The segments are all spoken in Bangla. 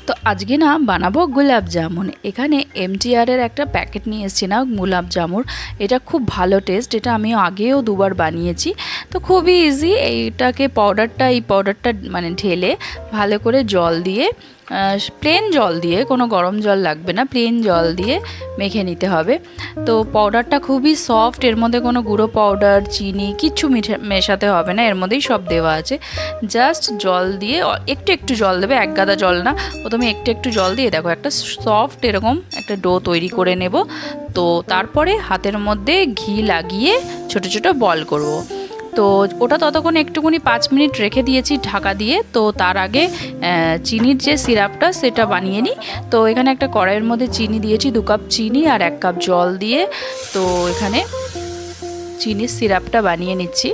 তো আজকে না বানাবো গোলাপ জামুন। এখানে এমটিআরের একটা প্যাকেট নিয়ে এসেছি না গোলাপ জামুর। এটা খুব ভালো টেস্ট, এটা আমি আগেও দুবার বানিয়েছি। তো খুবই ইজি। এই পাউডারটা মানে ঢেলে ভালো করে জল দিয়ে, প্লেন জল দিয়ে, কোনো গরম জল লাগবে না, প্লেন জল দিয়ে মেখে নিতে হবে। তো পাউডারটা খুবই সফট, এর মধ্যে কোনো গুঁড়ো পাউডার চিনি কিচ্ছু মেশাতে হবে না, এর মধ্যেই সব দেওয়া আছে। জাস্ট জল দিয়ে একটু একটু জল দেবে, এক গাদা জল না, প্রথমে একটু একটু জল দিয়ে দেখো একটা সফট এরকম একটা ডো তৈরি করে নেব। তো তারপরে হাতের মধ্যে ঘি লাগিয়ে ছোট ছোট বল করব। তো ওটা ততক্ষণ একটুখানি 5 মিনিট রেখে দিয়েছি ঢাকা দিয়ে। তো তার আগে চিনির যে সিরাপটা সেটা বানিয়ে নিই। তো এখানে একটা কড়াইয়ের মধ্যে চিনি দিয়েছি, 2 কাপ চিনি আর 1 কাপ জল দিয়ে। তো এখানে চিনির সিরাপটা বানিয়ে নিচ্ছি।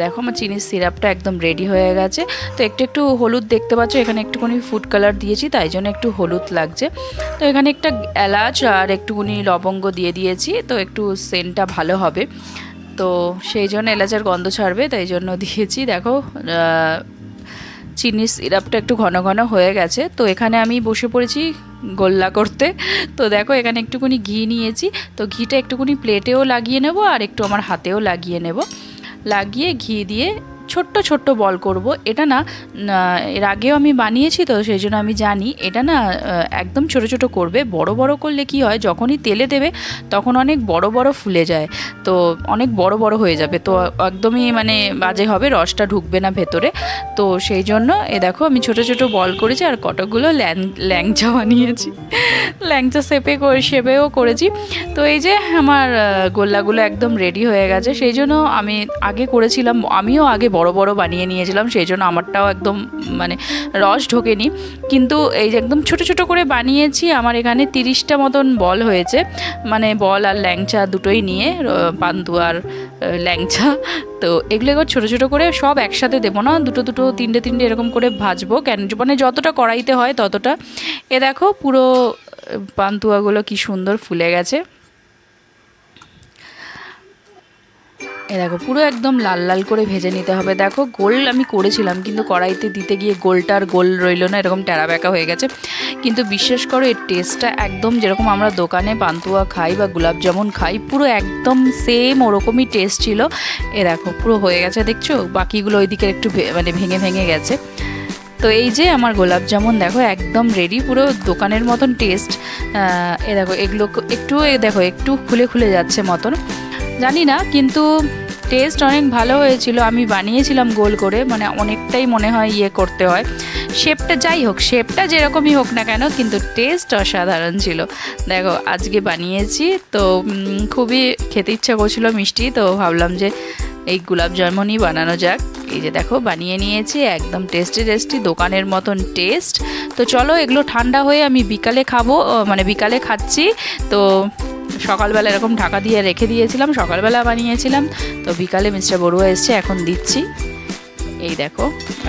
দেখো আমার চিনির সিরাপটা একদম রেডি হয়ে গেছে। তো একটু একটু হলুদ দেখতে পাচ্ছ, এখানে একটুখানি ফুড কালার দিয়েছি, তাই জন্য একটু হলুদ লাগছে। তো এখানে একটা এলাচ আর একটুখানি লবঙ্গ দিয়ে দিয়েছি, তো একটু সেন্টটা ভালো হবে, তো সেই জন্য এলাচের গন্ধ ছাড়বে, তাই জন্য দিয়েছি। দেখো চিনির সিরাপটা একটু ঘন ঘন হয়ে গেছে। তো এখানে আমি বসে পড়েছি গোল্লা করতে। তো দেখো এখানে একটুখানি ঘি নিয়েছি, তো ঘিটা একটুখানি প্লেটেও লাগিয়ে নেব আর একটু আমার হাতেও লাগিয়ে নেব। লাগিয়ে ঘি দিয়ে ছোট্ট ছোট্ট বল করব। এটা না এর আগেও আমি বানিয়েছি, তো সেই জন্য আমি জানি এটা না একদম ছোট ছোট করবে। বড় বড় করলে কি হয়, যখনই তেলে দেবে তখন অনেক বড় বড় ফুলে যায়, তো অনেক বড় বড় হয়ে যাবে, তো একদমই মানে বাজে হবে, রসটা ঢুকবে না ভেতরে। তো সেই জন্য দেখো আমি ছোট ছোট বল করেছি আর কতগুলো ল্যাংচা বানিয়েছি, ল্যাংচা শেপেও করেছি। তো এই যে আমার গোল্লাগুলো একদম রেডি হয়ে গেছে। সেই জন্য আমি আগে করেছিলাম, আমিও আগে বড় বড় বানিয়ে নিয়েছিলাম, সেই জন্য আমারটাও একদম মানে রস ঢোকেনি। কিন্তু এই যে একদম ছোট ছোট করে বানিয়েছি, আমার এখানে 30টা মতন বল হয়েছে, মানে বল আর ল্যাংচা দুটোই নিয়ে, পান্তুয়ার ল্যাংচা। তো এগুলো এবার ছোটো ছোটো করে সব একসাথে দেবো না, দুটো দুটো তিনটে তিনটে এরকম করে ভাজবো, কেন মানে যতটা কড়াইতে হয় ততটা। দেখো পুরো পান্তুয়াগুলো কি সুন্দর ফুলে গেছে। দেখো পুরো একদম লাল লাল করে ভেজে নিতে হবে। দেখো গোল আমি করেছিলাম, কিন্তু কড়াইতে দিতে গিয়ে গোলটা আর গোল রইলো না, এরকম টেরা বেঁকা হয়ে গেছে। কিন্তু বিশ্বাস করো এর টেস্টটা একদম যেরকম আমরা দোকানে পান্তুয়া খাই বা গোলাপ জামুন খাই, পুরো একদম সেম ওরকমই টেস্ট ছিল। দেখো পুরো হয়ে গেছে, দেখছো বাকিগুলো ওইদিকে একটু মানে ভেঙে ভেঙে গেছে। তো এই যে আমার গোলাপ জামুন দেখো একদম রেডি, পুরো দোকানের মতন টেস্ট। দেখো এগুলো একটু দেখো একটু খুলে খুলে যাচ্ছে মতন, জানি না, কিন্তু টেস্ট অনেক ভালো হয়েছিল। আমি বানিয়েছিলাম গোল করে, মানে অনেকটাই মনে হয় করতে হয় শেপটা, যাই হোক শেপটা যেরকমই হোক না কেন, কিন্তু টেস্ট অসাধারণ ছিল। দেখো আজকে বানিয়েছি, তো খুবই খেতে ইচ্ছা করছিল মিষ্টি, তো ভাবলাম যে এই গোলাপ জামুনই বানানো যাক। এই যে দেখো বানিয়ে নিয়েছি, একদম টেস্টি টেস্টি দোকানের মতন টেস্ট। তো চলো এগুলো ঠান্ডা হয়ে আমি বিকালে খাবো, মানে বিকালে খাচ্ছি। তো সকালবেলা এরকম ঢাকা দিয়ে রেখে দিয়েছিলাম, সকালবেলা বানিয়েছিলাম, তো বিকালে মিস্টার বড়ুয়া এসছে, এখন দিচ্ছি। এই দেখো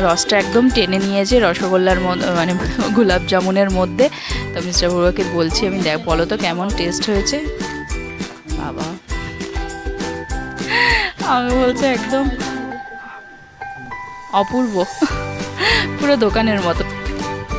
রসটা একদম টেনে নিয়েছে রসগোল্লার মধ্যে, মানে গোলাপ জামুনের মধ্যে। তো মিস্টার বড়ুয়াকে বলছি আমি, দেখ বলো তো কেমন টেস্ট হয়েছে। বাবা আমি বলছে একদম অপূর্ব, পুরো দোকানের মতো।